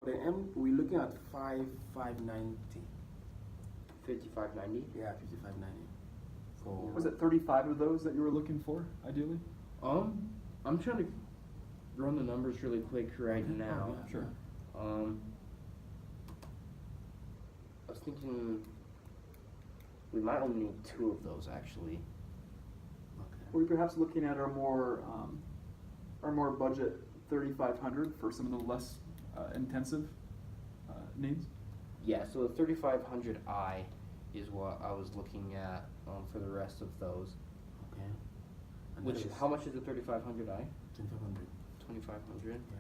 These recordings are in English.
The M, we're looking at 5,590. 5590. Yeah, 5,590. For Was it 35 of those that you were looking for, ideally? I'm trying to run the numbers really quick right now. yeah, Sure. I was thinking we might only need 2 of those actually. Okay. Were you perhaps looking at our more budget 3500 for some of the less intensive needs? Yeah, so the 3500i is what I was looking at for the rest of those. Okay. And Which that is how much is the 3500i? 2,500. 2500. Yeah.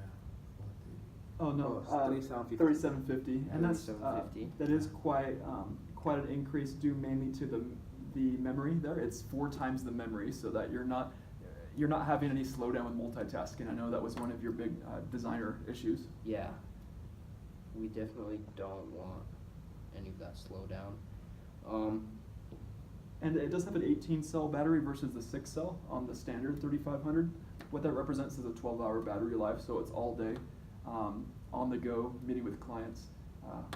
Oh no, Oh, it's 3750. 3750, and that's 3750. that is quite an increase due mainly to the memory there. It's 4 times the memory, so that you're not having any slowdown with multitasking. I know that was one of your big designer issues. Yeah. We definitely don't want any of that slowdown. And it does have an 18 cell battery versus the 6 cell on the standard 3500. What that represents is a 12-hour battery life, so it's all day, on the go, meeting with clients.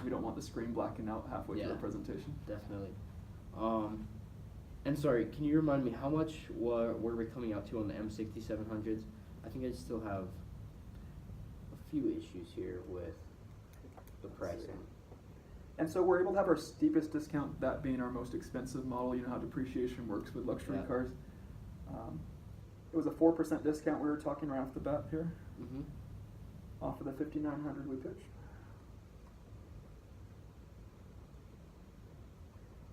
We don't want the screen blacking out halfway through Yeah. the presentation. Definitely. And sorry, can you remind me how much were we coming out to on the M6700s? I think I still have a few issues here with the pricing. And so we're able to have our steepest discount, that being our most expensive model. You know how depreciation works with luxury Yeah. cars. It was a 4% discount we were talking right off the bat here, Mm-hmm. off of the 5900 we pitched.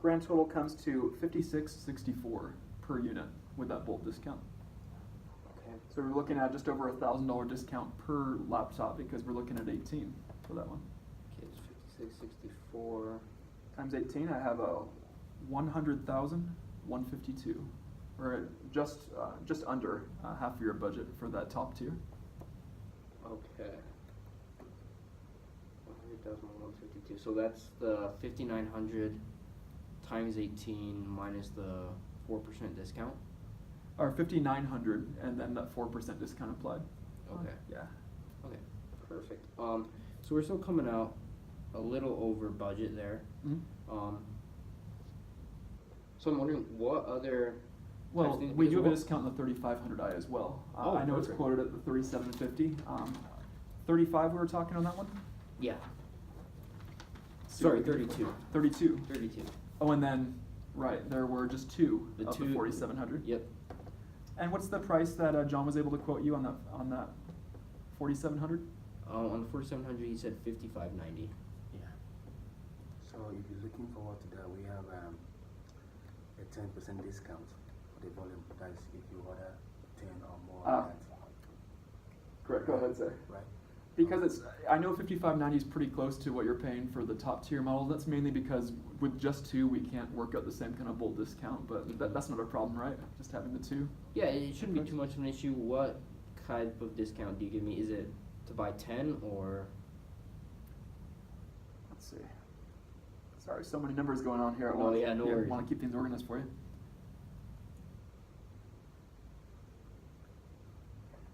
Grand total comes to $56.64 per unit with that bolt discount. Okay. So we're looking at just over $1,000 discount per laptop because we're looking at 18 for that one. Okay, it's 5664. Times 18, I have a 100,152, or just under half of your budget for that top tier. Okay. 100,152. So that's the 5900 times 18 minus the 4% discount. Or 5,900, and then that 4% discount applied. Okay. Yeah. Okay. Perfect. So we're still coming out a little over budget there. Mm-hmm. So I'm wondering what other. Well, types of things- we do because have a what- discount on the 3500i as well. Oh, I know it's perfect. quoted at the 3750. 35 we were talking on that one? Yeah. Sorry, 32. 32. 32. Oh, and then, right, there were just 2 The of two- the 4700. Yep. And what's the price that John was able to quote you on that 4700? On the 4700, he said 5590. Yeah. So if you're looking forward to that, we have a 10% discount for the volume. That's if you order 10 or more. Ah. Correct. Go ahead, sir. Right. Because I know 5590 is pretty close to what you're paying for the top tier models. That's mainly because with just 2, we can't work out the same kind of bolt discount, but that's not a problem, right? Just having the 2. Yeah, it shouldn't be too much of an issue. What type of discount do you give me? Is it to buy 10 or? Let's see. Sorry, so many numbers going on here at No, once. yeah, no worries. Want to keep things organized for you.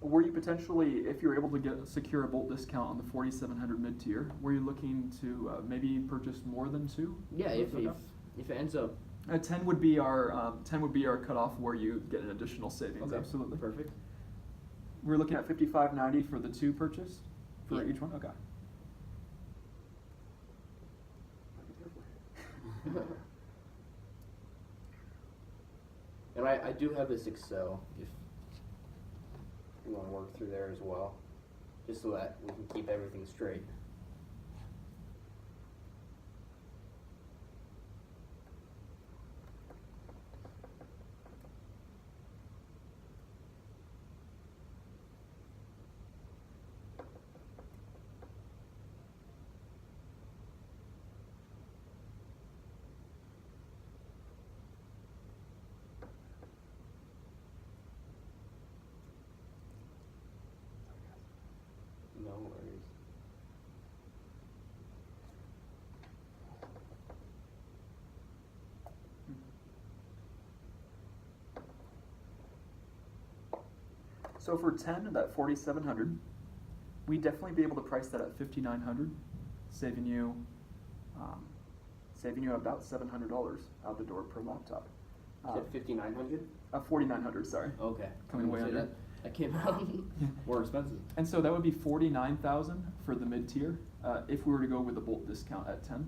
Were you potentially, if you were able to secure a bolt discount on the 4700 mid-tier, were you looking to maybe purchase more than 2? Yeah, if it ends up 10 would be our cutoff where you get an additional savings. Okay, Absolutely. perfect. We're looking at 5590 for the 2 purchase for Yeah. each one. Okay. And I do have this Excel if you want to work through there as well, just so that we can keep everything straight. No worries. So for 10, that 4700, we'd definitely be able to price that at $5,900, saving you about $700 out the door per laptop. You said 5,900? 4,900, sorry. Okay. Coming way under. That came out more expensive. And so that would be $49,000 for the mid-tier if we were to go with the bulk discount at 10.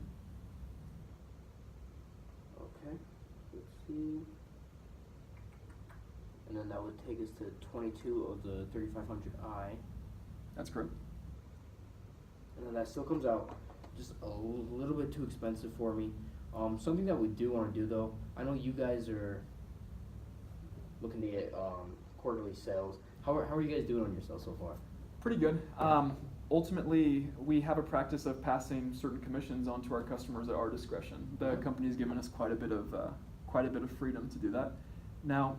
Okay. Let's see. And then that would take us to 22 of the 3500i. That's correct. And then that still comes out just a little bit too expensive for me. Something that we do want to do though, I know you guys are looking to get quarterly sales. How are you guys doing on your sales so far? Pretty good. Ultimately, we have a practice of passing certain commissions on to our customers at our discretion. The company's given us quite a bit of freedom to do that. Now,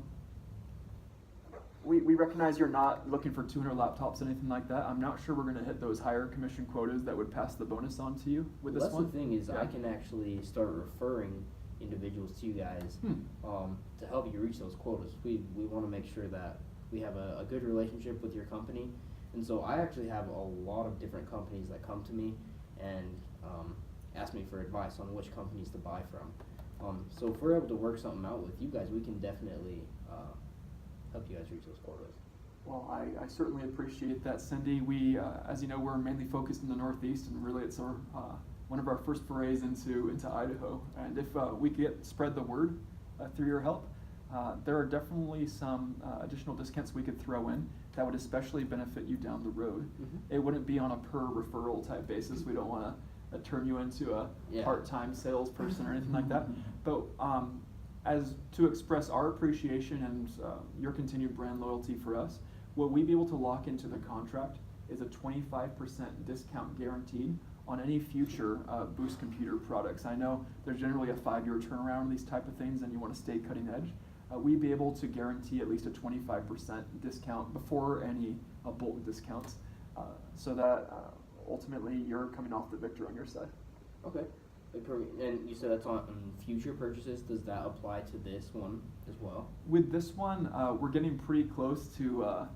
we recognize you're not looking for 200 laptops, anything like that. I'm not sure we're going to hit those higher commission quotas that would pass the bonus on to you with this one. That's the thing is, I can actually start referring individuals to you guys to help you reach those quotas. We want to make sure that we have a good relationship with your company, and so I actually have a lot of different companies that come to me and ask me for advice on which companies to buy from. So if we're able to work something out with you guys, we can definitely help you guys reach those quotas. Well, I certainly appreciate that, Cindy. We, as you know, we're mainly focused in the Northeast, and really it's our one of our first forays into Idaho. And if we could spread the word through your help, there are definitely some additional discounts we could throw in that would especially benefit you down the road. It wouldn't be on a per referral type basis. We don't want to turn you into a part-time salesperson or anything like that. But as to express our appreciation and your continued brand loyalty for us, what we'd be able to lock into the contract is a 25% discount guaranteed on any future Boost computer products. I know there's generally a 5-year turnaround on these type of things and you want to stay cutting edge. We'd be able to guarantee at least a 25% discount before any bulk discounts, so that ultimately you're coming off the victor on your side. Okay. And you said that's on future purchases. Does that apply to this one as well? With this one, we're getting pretty close to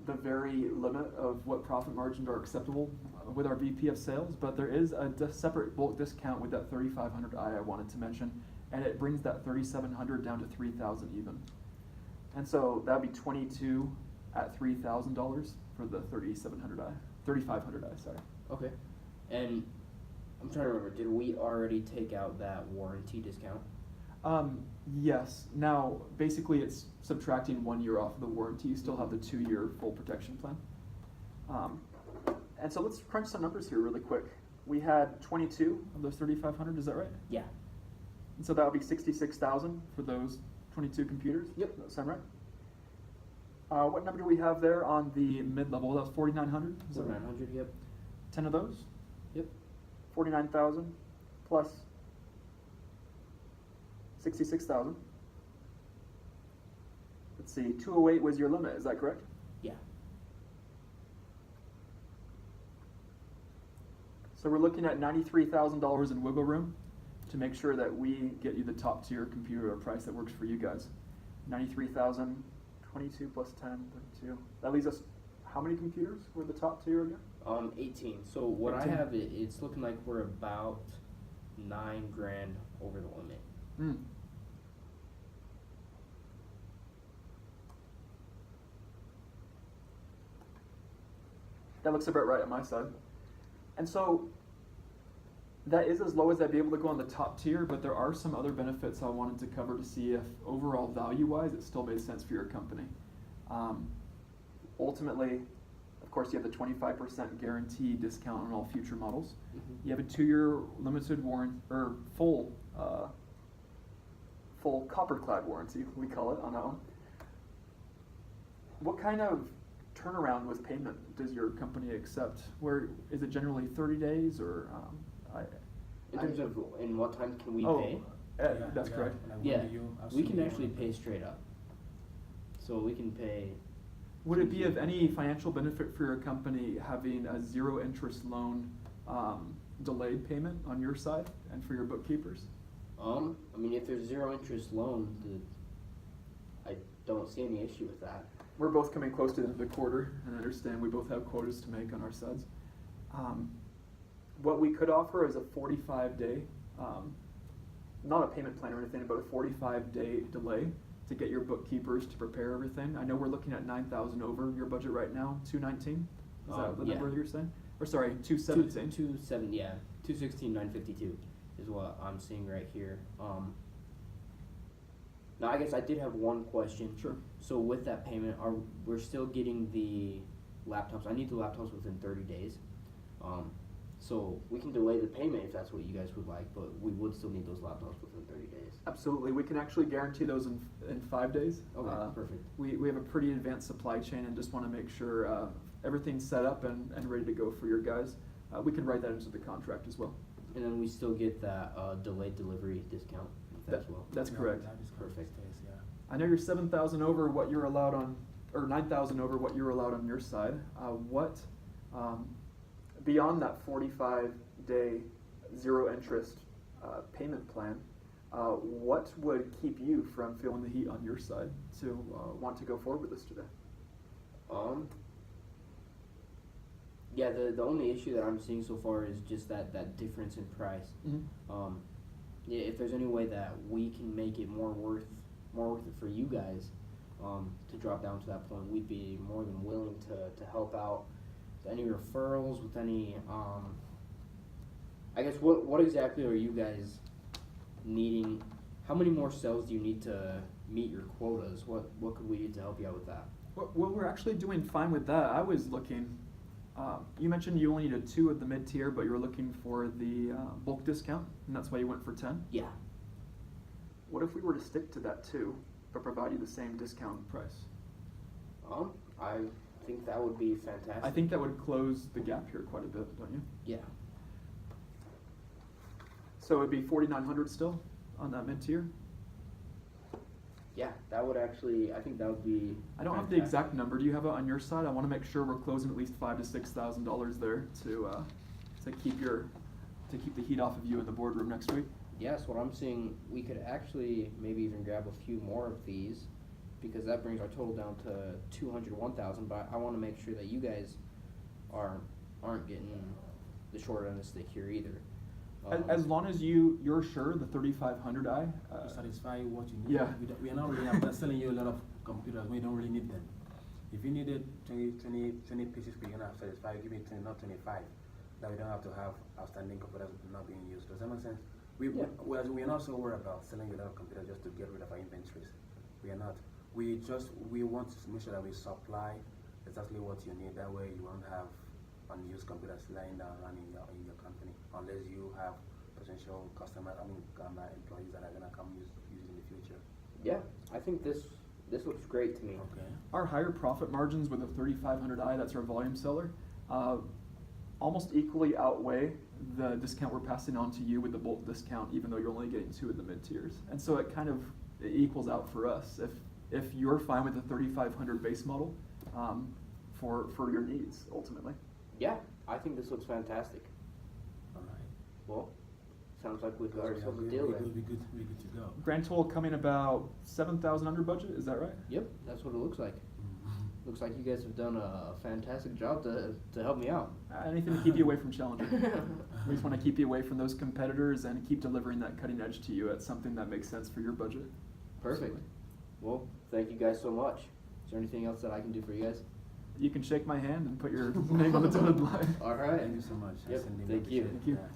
the very limit of what profit margins are acceptable with our VP of sales, but there is a separate bulk discount with that 3500i I wanted to mention, and it brings that 3700 down to 3000 even. And so that'd be 22 at $3,000 for the 3500i, sorry. Okay. And I'm trying to remember, did we already take out that warranty discount? Yes. Now, basically, it's subtracting 1 year off of the warranty. You still have the 2-year full protection plan. And so let's crunch some numbers here really quick. We had 22 of those 3500, is that right? Yeah. And so that would be 66,000 for those 22 computers? Yep. Does that sound right? What number do we have there on the mid-level? That was 4,900? 4,900, yep. 10 of those? Yep. 49,000 plus 66,000. Let's see, 208 was your limit, is that correct? Yeah. So we're looking at $93,000 in wiggle room to make sure that we get you the top tier computer price that works for you guys. 93,000, 22 plus 10, 32. That leaves us how many computers were the top tier again? 18. So what 18. I have, it's looking like we're about $9,000 over the limit. That looks about right on my side. And so that is as low as I'd be able to go on the top tier, but there are some other benefits I wanted to cover to see if overall value-wise it still made sense for your company. Ultimately, of course, you have the 25% guarantee discount on all future models. You have a 2-year limited warranty, or full copper-clad warranty, we call it, on that one. What kind of turnaround with payment does your company accept? Where is it generally 30 days or? In terms of in what time can we pay? That's correct. Yeah, we can actually pay straight up. So we can pay. Would it be of any financial benefit for your company having a 0 interest loan delayed payment on your side and for your bookkeepers? I mean, if there's 0 interest loan, I don't see any issue with that. we're both coming close to the end of the quarter, and I understand we both have quotas to make on our sides. What we could offer is a 45-day, not a payment plan or anything, but a 45-day delay to get your bookkeepers to prepare everything. I know we're looking at 9,000 over your budget right now, 219. Is that the yeah. number you're saying? Or sorry, 217. 216,952 is what I'm seeing right here. Now I guess I did have one question. Sure. So with that payment, we're still getting the laptops? I need the laptops within 30 days. So we can delay the payment if that's what you guys would like, but we would still need those laptops within 30 days. Absolutely. We can actually guarantee those in 5 days. Okay, perfect. We have a pretty advanced supply chain and just want to make sure everything's set up and ready to go for your guys. We can write that into the contract as well. And then we still get that delayed delivery discount as well. That's correct. That is Perfect. Yeah. I know you're 7,000 over what you're allowed on, or 9,000 over what you're allowed on your side. Beyond that 45-day zero interest payment plan, what would keep you from feeling the heat on your side to want to go forward with this today? Yeah, the only issue that I'm seeing so far is just that difference in price. Mm-hmm. Yeah, if there's any way that we can make it more worth it for you guys, to drop down to that point, we'd be more than willing to help out. Any referrals with any, I guess what exactly are you guys needing? How many more cells do you need to meet your quotas? What could we do to help you out with that? Well, we're actually doing fine with that. I was looking, you mentioned you only needed 2 of the mid-tier, but you were looking for the bulk discount, and that's why you went for 10? Yeah. What if we were to stick to that 2, but provide you the same discount price? I think that would be fantastic. I think that would close the gap here quite a bit, don't you? Yeah. So it'd be 4,900 still on that mid-tier? Yeah, that would actually, I think that would be I don't have the fantastic. exact number. Do you have it on your side? I want to make sure we're closing at least $5,000 to $6,000 there to keep the heat off of you in the boardroom next week. Yes, what I'm seeing, we could actually maybe even grab a few more of these, because that brings our total down to 201,000. But I want to make sure that you guys aren't getting the short end of the stick here either. As long as you're sure the 3,500i. To satisfy what you need. Yeah. We are not really I'm selling you a lot of computers. We don't really need them. If you needed 20 pieces per unit, satisfy, give me 20, not 25. That we don't have to have outstanding computers not being used. Does that make sense? We're not so worried about selling a lot of computers just to get rid of our inventories. We are not. We want to make sure that we supply exactly what you need. That way you won't have unused computers lying down running in your company, unless you have potential customers, employees that are gonna come use in the future. Yeah, I think this looks great to me. Okay. Our higher profit margins with a 3,500i, that's our volume seller, almost equally outweigh the discount we're passing on to you with the bulk discount, even though you're only getting 2 of the mid-tiers. And so it kind of equals out for us if you're fine with the 3,500 base model for your needs, ultimately. Yeah, I think this looks fantastic. All right. Well, sounds like we've got We're ourselves a deal good then. to go. Grand total coming about 7,000 under budget, is that right? Yep, that's what it looks like. Looks like you guys have done a fantastic job to help me out. Anything to keep you away from Challenger. We just want to keep you away from those competitors and keep delivering that cutting edge to you at something that makes sense for your budget. Perfect. Well, thank you guys so much. Is there anything else that I can do for you guys? You can shake my hand and put your name on the dotted line. All right. Thank you so much. Yep, I sincerely thank you. appreciate it. Thank you. Yeah.